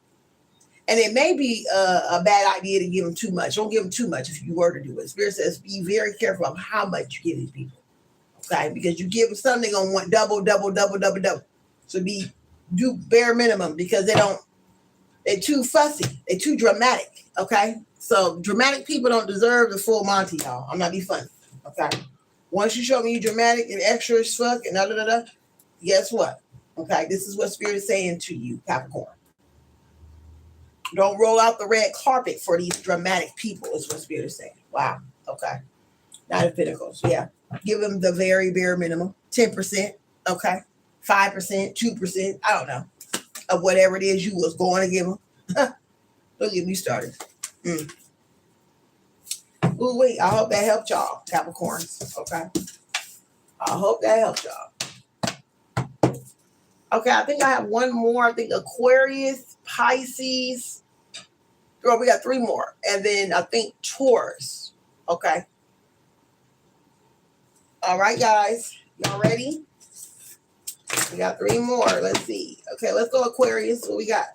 And it may be a bad idea to give them too much. Don't give them too much if you were to do it. Spirit says be very careful of how much you give these people. Okay? Because you give them something, they're going to want double. So do bare minimum because they're too fussy. They're too dramatic. Okay? So dramatic people don't deserve the full Monty, y'all. I'm not be funny. Okay? Once you show me you dramatic and extra as fuck and guess what? Okay, this is what Spirit is saying to you, Capricorn. Don't roll out the red carpet for these dramatic people, is what Spirit is saying. Wow. Okay. Nine of Pentacles. Yeah. Give them the very bare minimum. 10%. Okay. 5%, 2%. I don't know. Of whatever it is you was going to give them. Don't get me started. Ooh, wait. I hope that helped y'all, Capricorns. Okay. I hope that helped y'all. Okay, I think I have one more. I think Aquarius, Pisces. Girl, we got three more. And then I think Taurus. Okay. All right, guys. Y'all ready? We got three more. Let's see. Okay, let's go Aquarius. What we got?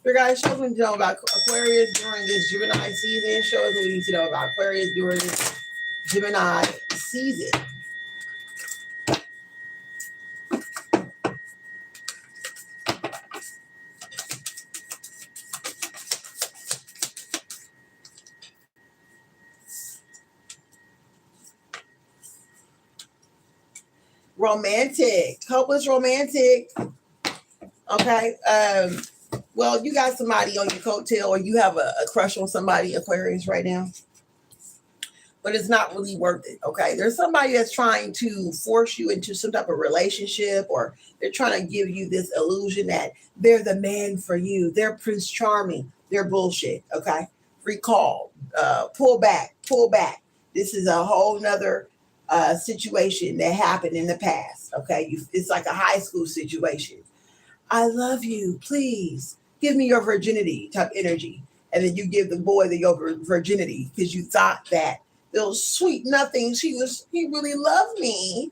You guys, show us what you know about Aquarius during this Gemini season. Show us what we need to know about Aquarius during this Gemini season. Romantic. Hopeless romantic. Okay. Well, you got somebody on your coattail or you have a crush on somebody, Aquarius, right now. But it's not really worth it. Okay. There's somebody that's trying to force you into some type of relationship, or they're trying to give you this illusion that they're the man for you. They're Prince Charming. They're bullshit. Okay. recall, pull back, pull back. This is a whole nother situation that happened in the past. Okay, it's like a high school situation. I love you. Please give me your virginity type energy. And then you give the boy your virginity because you thought that those sweet nothings, he really loved me.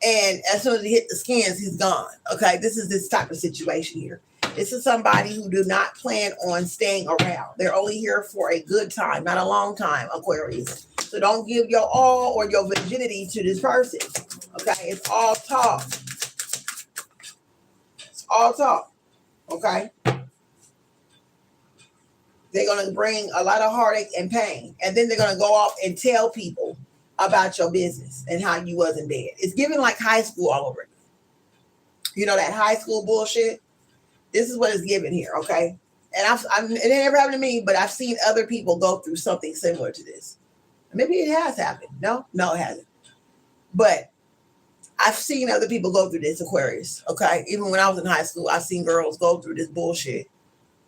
And as soon as he hit the scans, he's gone. Okay, this is this type of situation here. This is somebody who do not plan on staying around. They're only here for a good time, not a long time, Aquarius. So don't give your all or your virginity to this person. Okay, it's all talk. It's all talk. Okay. They're going to bring a lot of heartache and pain. And then they're going to go off and tell people about your business and how you wasn't dead. It's giving like high school all over. You know, that high school bullshit? This is what it's giving here, okay? And it never happened to me, but I've seen other people go through something similar to this. Maybe it has happened. No, it hasn't. But I've seen other people go through this, Aquarius, okay? Even when I was in high school, I've seen girls go through this bullshit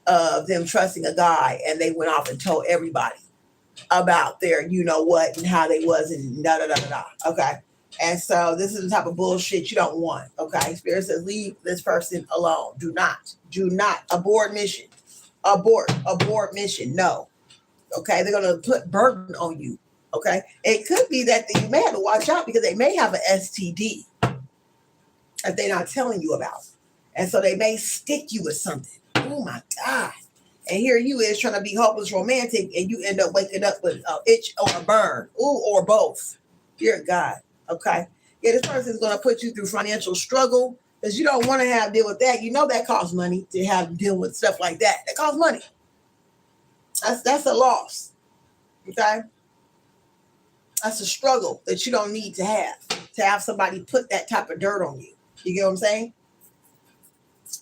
of them trusting a guy, and they went off and told everybody about their you know what and how they was and da da da da da. Okay. And so this is the type of bullshit you don't want. Okay. Spirit says leave this person alone. Do not abort mission. Abort mission. No. Okay. They're gonna put burden on you. Okay. It could be that you may have to watch out because they may have an STD that they're not telling you about. And so they may stick you with something. Oh my God. And here you is trying to be hopeless romantic and you end up waking up with an itch or a burn. Ooh, or both. Dear God. Okay. Yeah, this person is going to put you through financial struggle because you don't want to have to deal with that. You know that costs money to have to deal with stuff like that. That costs money. That's a loss. Okay. That's a struggle that you don't need to have somebody put that type of dirt on you. You get what I'm saying?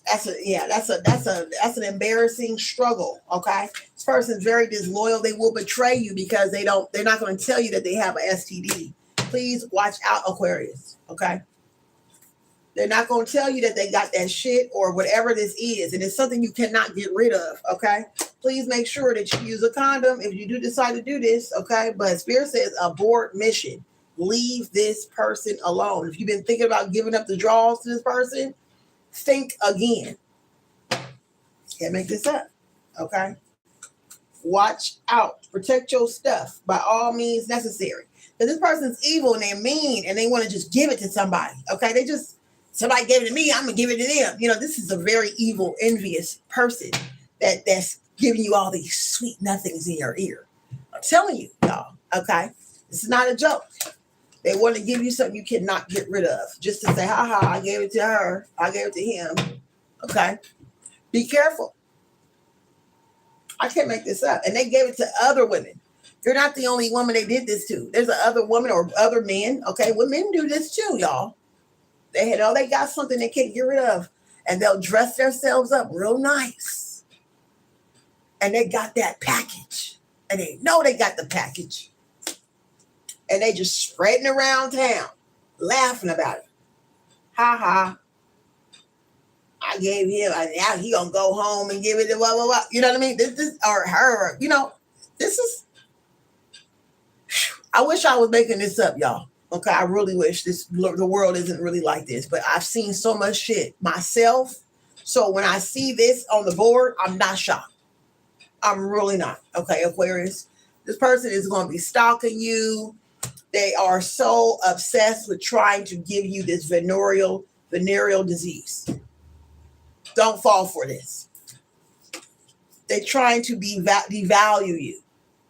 That's an embarrassing struggle. Okay. This person's very disloyal. They will betray you because they're not going to tell you that they have an STD. Please watch out, Aquarius. Okay. They're not going to tell you that they got that shit or whatever this is. And it's something you cannot get rid of. Okay. Please make sure that you use a condom if you do decide to do this. Okay. But Spirit says abort mission. Leave this person alone. If you've been thinking about giving up the draws to this person, think again. Can't make this up. Okay. Watch out. Protect your stuff by all means necessary. Because this person's evil and they're mean and they want to just give it to somebody. Okay. Somebody gave it to me, I'm going to give it to them. You know, this is a very evil, envious person that's giving you all these sweet nothings in your ear. I'm telling you, y'all. Okay. This is not a joke. They want to give you something you cannot get rid of. Just to say, haha, I gave it to her. I gave it to him. Okay. Be careful. I can't make this up. And they gave it to other women. You're not the only woman they did this to. There's other woman or other men. Okay. Women do this too, y'all. They got something they can't get rid of. And they'll dress themselves up real nice. And they got that package. And they know they got the package. And they just spreading around town, laughing about it. Ha ha. I gave him, now he gonna go home and give it to blah, blah, blah. You know what I mean? This or her, you know, this is, I wish I was making this up, y'all. Okay, I really wish the world isn't really like this, but I've seen so much shit myself. So when I see this on the board, I'm not shocked. I'm really not. Okay, Aquarius. This person is going to be stalking you. They are so obsessed with trying to give you this venereal disease. Don't fall for this. They're trying to devalue you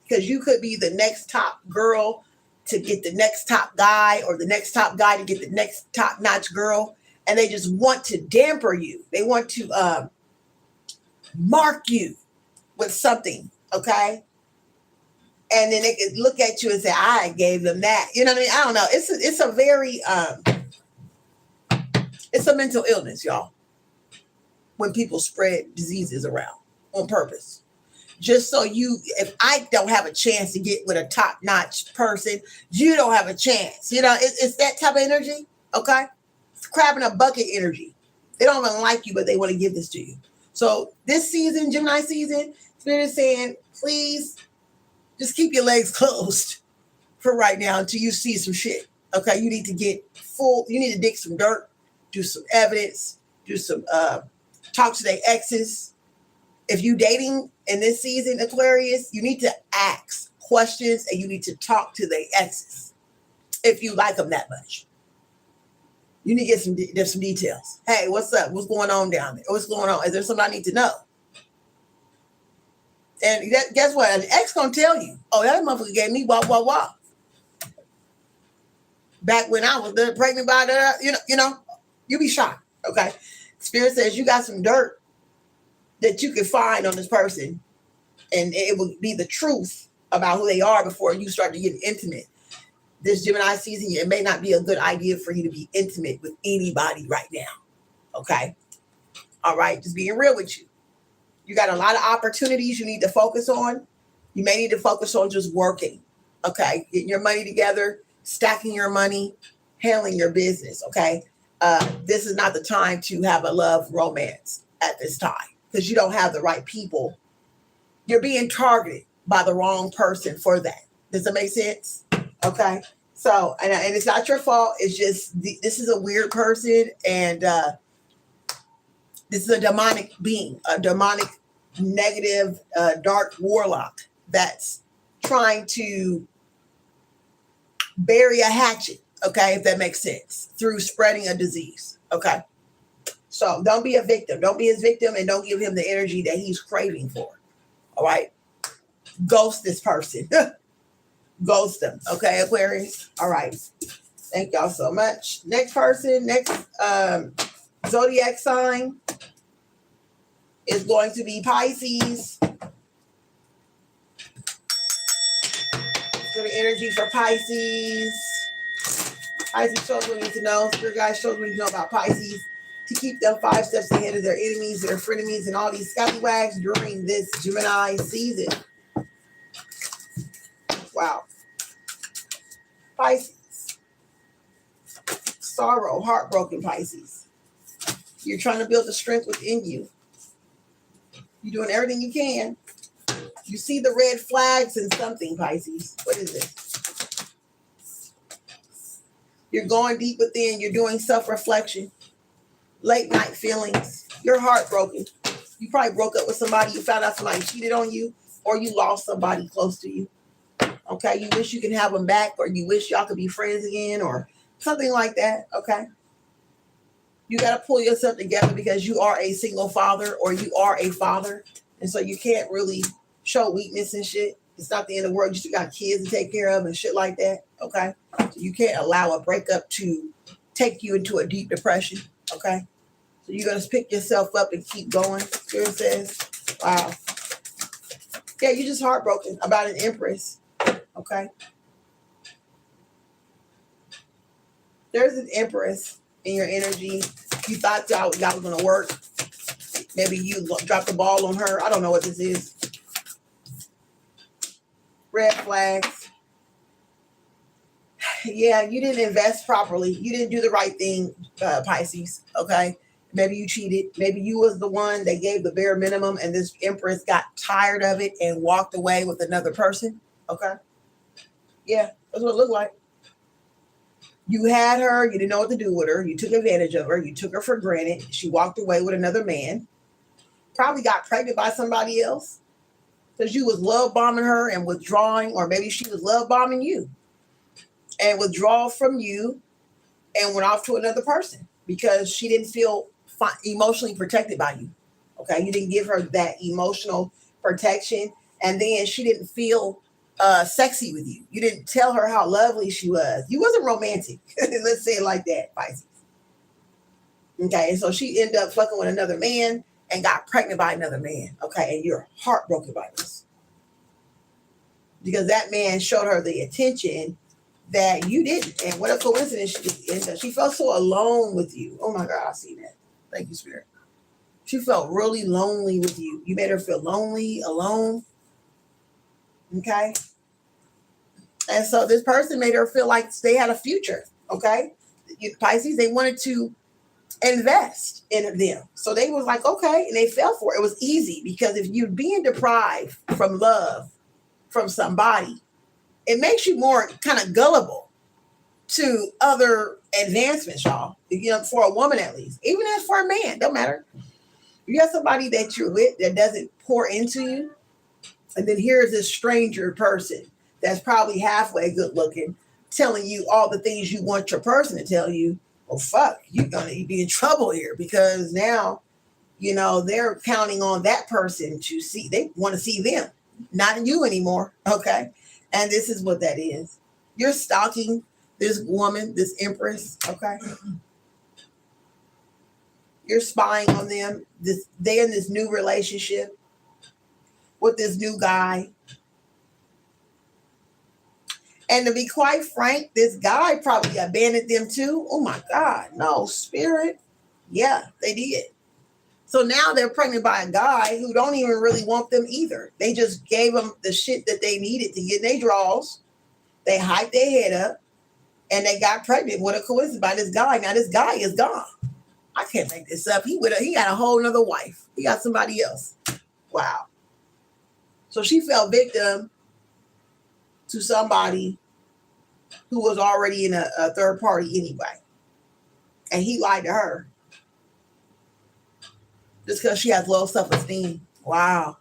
because you could be the next top girl to get the next top guy or the next top guy to get the next top notch girl. And they just want to damper you. They want to mark you with something. Okay. And then they could look at you and say, I gave them that. You know what I mean? I don't know. It's a very, it's a mental illness, y'all. When people spread diseases around on purpose. Just so if I don't have a chance to get with a top-notch person, you don't have a chance. You know, it's that type of energy, okay? It's crab in a bucket energy. They don't even like you, but they want to give this to you. So this season, Gemini season, Spirit is saying, please just keep your legs closed for right now until you see some shit. Okay, you need to you need to dig some dirt, do some evidence, do some talk to their exes. If you dating in this season, Aquarius, you need to ask questions and you need to talk to their exes if you like them that much. You need to get some details. Hey, what's up? What's going on down there? What's going on? Is there something I need to know? And guess what? An ex gonna tell you, oh, that motherfucker gave me wah. Back when I was pregnant by the, you be shocked. Okay. Spirit says you got some dirt that you can find on this person, and it will be the truth about who they are before you start to get intimate. This Gemini season, it may not be a good idea for you to be intimate with anybody right now. Okay. All right. Just being real with you. You got a lot of opportunities you need to focus on. You may need to focus on just working. Okay. Getting your money together, stacking your money, handling your business. Okay. This is not the time to have a love romance at this time because you don't have the right people. You're being targeted by the wrong person for that. Does that make sense? Okay. So, and it's not your fault. It's just, this is a weird person. And this is a demonic being, a demonic, negative, dark warlock that's trying to bury a hatchet. Okay. If that makes sense, through spreading a disease. Okay. So don't be a victim. Don't be his victim and don't give him the energy that he's craving for. All right. Ghost this person. Ghost them. Okay, Aquarius? All right. Thank y'all so much. Next person, next zodiac sign is going to be Pisces. So the energy for Pisces. Pisces shows what we need to know. Spirit guys shows what we need to know about Pisces to keep them 5 steps ahead of their enemies, their frenemies, and all these scallywags during this Gemini season. Wow. Pisces. Sorrow, heartbroken Pisces. You're trying to build the strength within you. You're doing everything you can. You see the red flags in something, Pisces. What is it? You're going deep within. You're doing self-reflection. Late night feelings. You're heartbroken. You probably broke up with somebody. You found out somebody cheated on you, or you lost somebody close to you. Okay, you wish you can have them back, or you wish y'all could be friends again, or something like that. Okay, you got to pull yourself together because you are a single father, or you are a father, and so you can't really show weakness and shit. It's not the end of the world. You still got kids to take care of and shit like that. Okay, so you can't allow a breakup to take you into a deep depression. Okay, so you're gonna pick yourself up and keep going. Spirit says, "Wow, yeah, you're just heartbroken about an empress." Okay. There's an empress in your energy. You thought y'all was going to work. Maybe you dropped the ball on her. I don't know what this is. Red flags. Yeah, you didn't invest properly. You didn't do the right thing, Pisces. Okay. Maybe you cheated. Maybe you was the one that gave the bare minimum and this empress got tired of it and walked away with another person. Okay. Yeah, that's what it looked like. You had her, you didn't know what to do with her, you took advantage of her, you took her for granted. She walked away with another man, probably got pregnant by somebody else because you was love bombing her and withdrawing, or maybe she was love bombing you and withdrawal from you and went off to another person because she didn't feel emotionally protected by you. Okay, you didn't give her that emotional protection, and then she didn't feel sexy with you. You didn't tell her how lovely she was. You wasn't romantic. Let's say it like that, Pisces. Okay, and so she ended up fucking with another man and got pregnant by another man. Okay, and you're heartbroken by this because that man showed her the attention that you didn't. And what a coincidence! She felt so alone with you. Oh my God, I see that. Thank you, Spirit. She felt really lonely with you. You made her feel lonely, alone. Okay. And so this person made her feel like they had a future. Okay. Pisces, they wanted to invest in them. So they was like, okay, and they fell for it. It was easy because if you're being deprived from love from somebody, it makes you more kind of gullible to other advancements, y'all. You know, for a woman at least, even as for a man, don't matter. You have somebody that you're with that doesn't pour into you, and then here's this stranger person that's probably halfway good looking, telling you all the things you want your person to tell you. Oh fuck, you're gonna be in trouble here because now, you know, they're counting on that person to see. They want to see them, not you anymore. Okay, and this is what that is. You're stalking this woman, this empress. Okay, you're spying on them. They're in this new relationship with this new guy. And to be quite frank, this guy probably abandoned them too. Oh my God, no, spirit. Yeah, they did. So now they're pregnant by a guy who don't even really want them either. They just gave them the shit that they needed to get in their draws. They hyped their head up and they got pregnant with a coincidence by this guy. Now this guy is gone. I can't make this up. He got a whole nother wife. He got somebody else. Wow. So she fell victim to somebody who was already in a third party anyway. And he lied to her. Just because she has low self-esteem. Wow.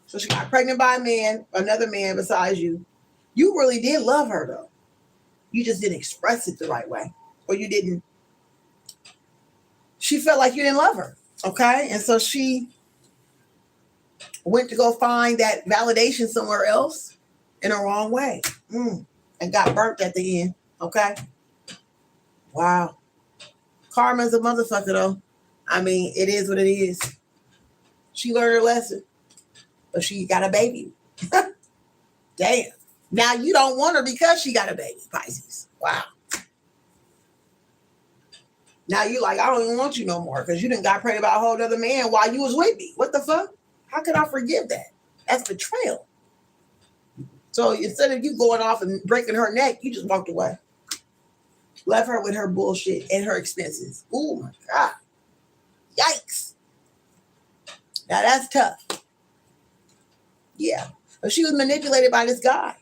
So she got pregnant by a man, another man besides you. You really did love her though. You just didn't express it the right way. Or you didn't. She felt like you didn't love her. Okay. And so she went to go find that validation somewhere else in a wrong way. And got burnt at the end. Okay. Wow. Karma's a motherfucker though. I mean, it is what it is. She learned her lesson. But she got a baby. Damn. Now you don't want her because she got a baby, Pisces. Wow. Now you like, I don't even want you no more because you done got pregnant by a whole other man while you was with me. What the fuck? How could I forgive that? That's betrayal. So instead of you going off and breaking her neck, you just walked away. Left her with her bullshit and her expenses. Oh my God. Yikes. Now that's tough. Yeah. But she was manipulated by this guy.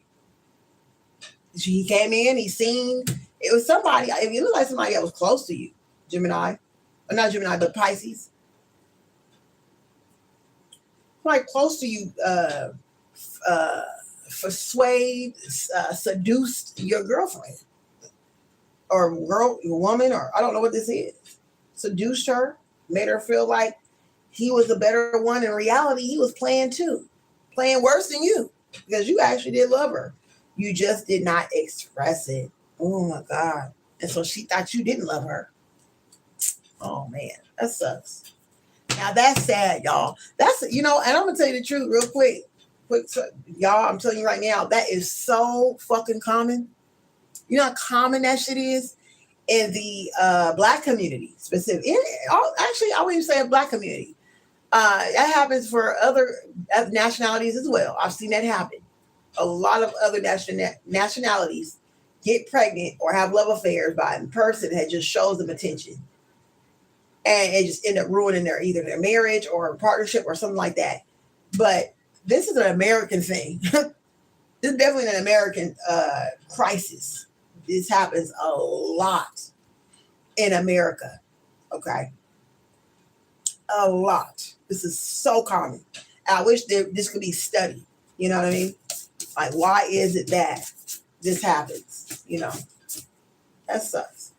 He came in, he seen, it was somebody, if you look like somebody that was close to you, Gemini, or not Gemini, but Pisces. Quite close to you, seduced your girlfriend or your woman, or I don't know what this is. Seduced her, made her feel like he was a better one. In reality, he was playing too, playing worse than you because you actually did love her. You just did not express it. Oh my God. And so she thought you didn't love her. Oh man, that sucks. Now that's sad, y'all. That's, you know, and I'm gonna tell you the truth real quick. Y'all, I'm telling you right now, that is so fucking common. You know how common that shit is in the Black community, specifically. Actually, I wouldn't even say a Black community. That happens for other nationalities as well. I've seen that happen. A lot of other nationalities get pregnant or have love affairs by a person that just shows them attention. And it just end up ruining either their marriage or partnership or something like that. But this is an American thing. This is definitely an American crisis. This happens a lot in America. Okay. A lot. This is so common. I wish this could be studied. You know what I mean? Like, why is it that this happens? You know, that sucks.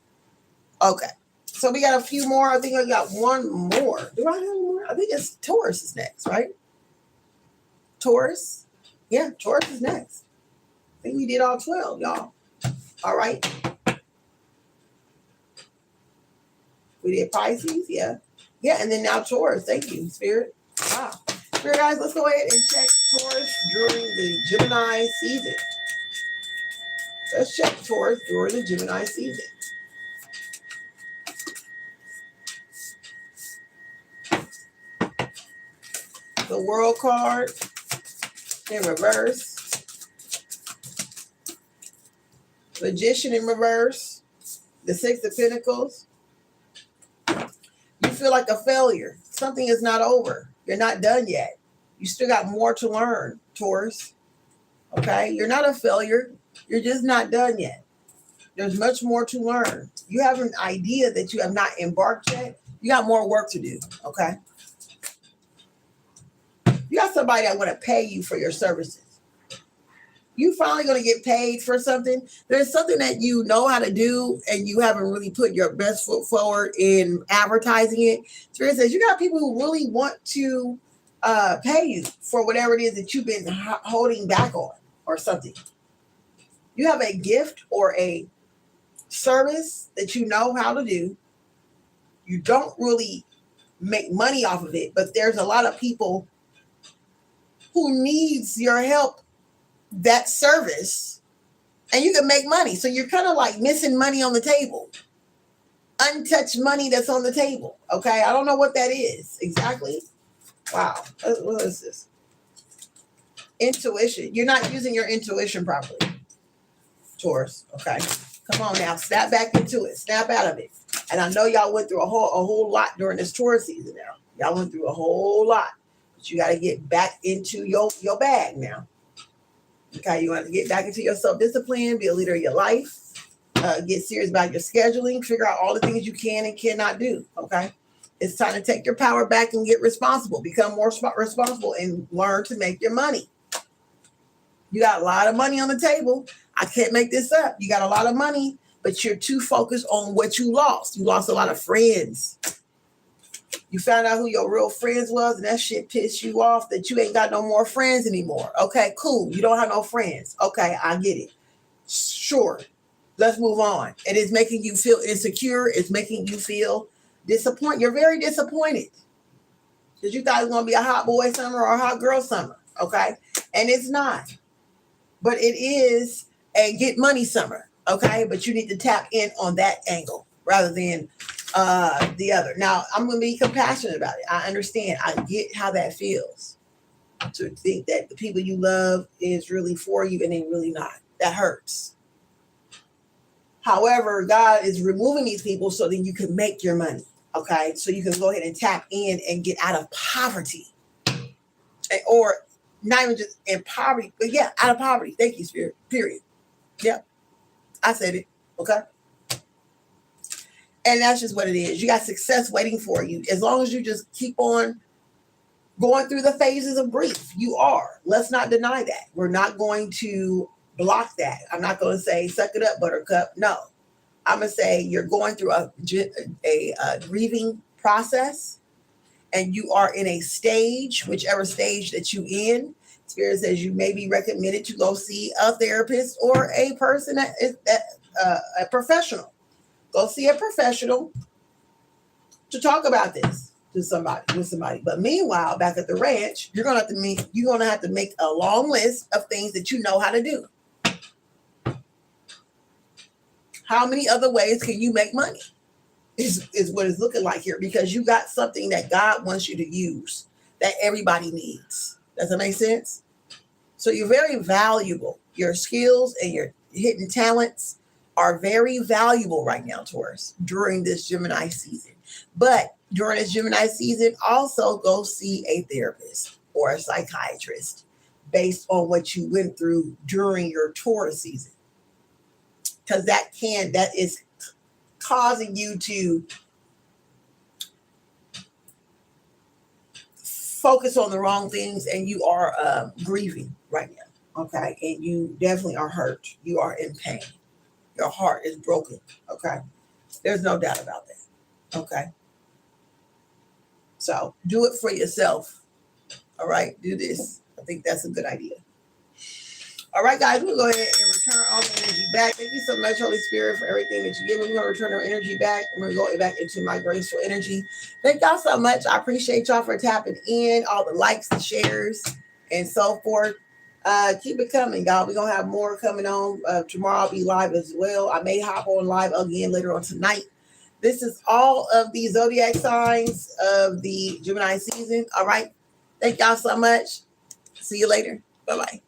Okay. So we got a few more. I think I got one more. Do I have more? I think it's Taurus is next, right? Taurus. Yeah, Taurus is next. I think we did all 12, y'all. All right. We did Pisces, yeah. Yeah, and then now Taurus. Thank you, Spirit. Wow. Spirit guys, let's go ahead and check Taurus during the Gemini season. Let's check Taurus during the Gemini season. The World card in reverse. Magician in reverse. The Six of Pentacles. feel like a failure. Something is not over. You're not done yet. You still got more to learn, Taurus. Okay? You're not a failure. You're just not done yet. There's much more to learn. You have an idea that you have not embarked yet. You got more work to do. Okay? You got somebody that want to pay you for your services. You finally going to get paid for something. There's something that you know how to do and you haven't really put your best foot forward in advertising it. Spirit says you got people who really want to pay you for whatever it is that you've been holding back on or something. You have a gift or a service that you know how to do. You don't really make money off of it, but there's a lot of people who needs your help, that service, and you can make money. So you're kind of like missing money on the table, untouched money that's on the table. Okay. I don't know what that is exactly. Wow. What is this? Intuition. You're not using your intuition properly, Taurus. Okay. Come on now. Snap back into it. Snap out of it. And I know y'all went through a whole lot during this Taurus season now. Y'all went through a whole lot. But you got to get back into your bag now. Okay, you want to get back into your self-discipline, be a leader of your life, get serious about your scheduling, figure out all the things you can and cannot do. Okay, it's time to take your power back and get responsible, become more responsible, and learn to make your money. You got a lot of money on the table. I can't make this up. You got a lot of money, but you're too focused on what you lost. You lost a lot of friends. You found out who your real friends was, and that shit pissed you off that you ain't got no more friends anymore. Okay, cool. You don't have no friends. Okay, I get it. Sure. Let's move on. It is making you feel insecure. It's making you feel disappointed. You're very disappointed because you thought it was going to be a hot boy summer or a hot girl summer. Okay, and it's not. But it is a get money summer. Okay, but you need to tap in on that angle rather than the other. Now, I'm going to be compassionate about it. I understand. I get how that feels to think that the people you love is really for you and they really not. That hurts. However, God is removing these people so that you can make your money. Okay. So you can go ahead and tap in and get out of poverty, or not even just in poverty, but yeah, out of poverty. Thank you, Spirit. Period. Yep. I said it. Okay. And that's just what it is. You got success waiting for you. As long as you just keep on going through the phases of grief, you are. Let's not deny that. We're not going to block that. I'm not going to say, suck it up, buttercup. No. I'm going to say you're going through a grieving process, and you are in a stage, whichever stage that you in. Spirit says you may be recommended to go see a therapist or a person that is a professional. Go see a professional to talk about this with somebody. But meanwhile, back at the ranch, you're gonna have to make a long list of things that you know how to do. How many other ways can you make money? Is what it's looking like here, because you got something that God wants you to use that everybody needs. Does that make sense? So you're very valuable. Your skills and your hidden talents are very valuable right now, Taurus, during this Gemini season. But during this Gemini season, also go see a therapist or a psychiatrist based on what you went through during your Taurus season. Because that is causing you to focus on the wrong things, and you are grieving right now. Okay. And you definitely are hurt. You are in pain. Your heart is broken. Okay. There's no doubt about that. Okay. So do it for yourself. All right. Do this. I think that's a good idea. All right, guys, we'll go ahead and return all the energy back. Thank you so much, Holy Spirit, for everything that you give me. We're going to return our energy back. I'm going to go back into my graceful energy. Thank y'all so much. I appreciate y'all for tapping in, all the likes, the shares, and so forth. Keep it coming, y'all. We're going to have more coming on. Tomorrow I'll be live as well. I may hop on live again later on tonight. This is all of the zodiac signs of the Gemini season. All right. Thank y'all so much. See you later. Bye-bye.